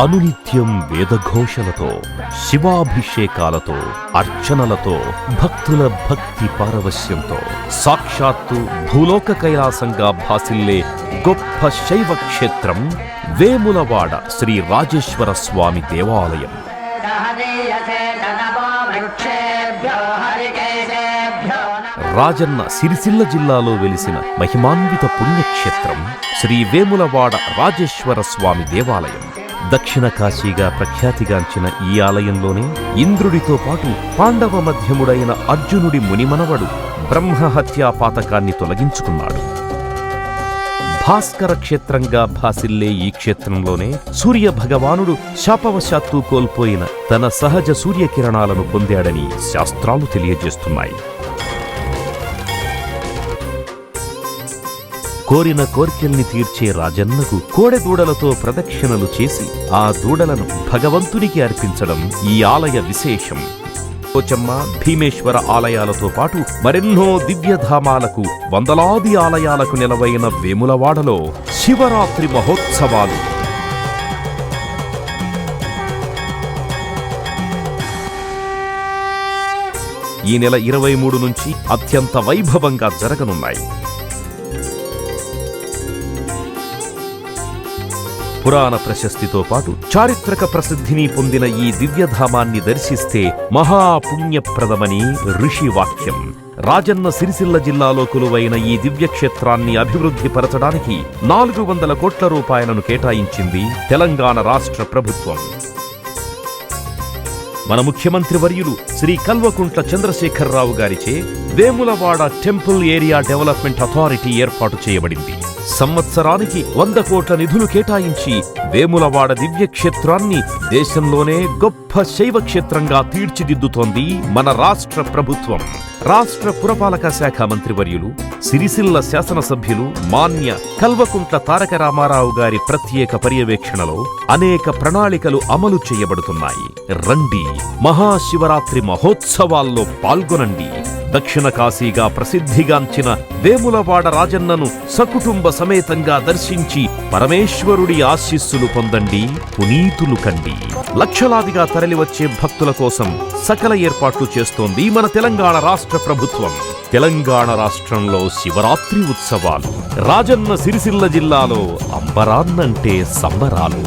అనునిత్యం వేదఘోషలతో, శివాభిషేకాలతో, అర్చనలతో, భక్తుల భక్తి పారవశ్యంతో సాక్షాత్తు భూలోక కైలాసంగా భాసిల్లే గొప్ప శైవ క్షేత్రం వేములవాడ శ్రీ రాజేశ్వర స్వామి దేవాలయం. రాజన్న సిరిసిల్ల జిల్లాలో వెలిసిన మహిమాన్విత పుణ్యక్షేత్రం శ్రీ వేములవాడ రాజేశ్వర స్వామి దేవాలయం. దక్షిణ కాశీగా ప్రఖ్యాతిగాంచిన ఈ ఆలయంలోనే ఇంద్రుడితో పాటు పాండవ మధ్యముడైన అర్జునుడి మునిమనవడు బ్రహ్మహత్యా పాతకాన్ని తొలగించుకున్నాడు. భాస్కర క్షేత్రంగా భాసిల్లే ఈ క్షేత్రంలోనే సూర్య భగవానుడు శాపవశాత్తు కోల్పోయిన తన సహజ సూర్యకిరణాలను పొందాడని శాస్త్రాలు తెలియజేస్తున్నాయి. కోరిన కోర్కెల్ని తీర్చే రాజన్నకు కోడెదూడలతో ప్రదక్షిణలు చేసి ఆ దూడలను భగవంతునికి అర్పించడం ఈ ఆలయ విశేషం. పోచమ్మ, భీమేశ్వర ఆలయాలతో పాటు మరెన్నో దివ్యధామాలకు, వందలాది ఆలయాలకు నెలవైన వేములవాడలో శివరాత్రి మహోత్సవాలు. ఈ నెల 23 నుంచి అత్యంత వైభవంగా జరగనున్నాయి. పురాణ ప్రశస్తితో పాటు చారిత్రక ప్రసిద్ధిని పొందిన ఈ దివ్యధామాన్ని దర్శిస్తే మహాపుణ్యప్రదమని ఋషి వాక్యం. రాజన్న సిరిసిల్ల జిల్లాలో కొలువైన ఈ దివ్యక్షేత్రాన్ని అభివృద్ధి పరచడానికి 400 కోట్ల రూపాయలను కేటాయించింది తెలంగాణ రాష్ట్ర ప్రభుత్వం. మన ముఖ్యమంత్రి వర్యులు శ్రీ కల్వకుంట్ల చంద్రశేఖరరావు గారిచే Vemulawada temple area development authority ఏర్పాటు చేయబడింది. సంవత్సరానికి 100 కోట్ల నిధులు కేటాయించి వేములవాడ దివ్యక్షేత్రాన్ని దేశంలోనే గొప్ప శైవ క్షేత్రంగా తీర్చిదిద్దుతోంది మన రాష్ట్ర ప్రభుత్వం. రాష్ట్ర పురపాలక శాఖ మంత్రివర్యులు, సిరిసిల్ల శాసనసభ్యులు మాన్య కల్వకుంట్ల తారక రామారావు గారి ప్రత్యేక పర్యవేక్షణలో అనేక ప్రణాళికలు అమలు చేయబడుతున్నాయి. రండి, మహాశివరాత్రి మహోత్సవాల్లో పాల్గొనండి. దక్షిణ కాశీగా ప్రసిద్ధిగాంచిన వేములవాడ రాజన్నను సకుటుంబ సమేతంగా దర్శించి పరమేశ్వరుడి ఆశీస్సులు పొందండి, పునీతులు కండి. లక్షలాదిగా తరలివచ్చే భక్తుల కోసం సకల ఏర్పాట్లు చేస్తోంది మన తెలంగాణ రాష్ట్ర ప్రభుత్వం. తెలంగాణ రాష్ట్రంలో శివరాత్రి ఉత్సవాలు. రాజన్న సిరిసిల్ల జిల్లాలో అంబరాన్నంటే సంబరాలు.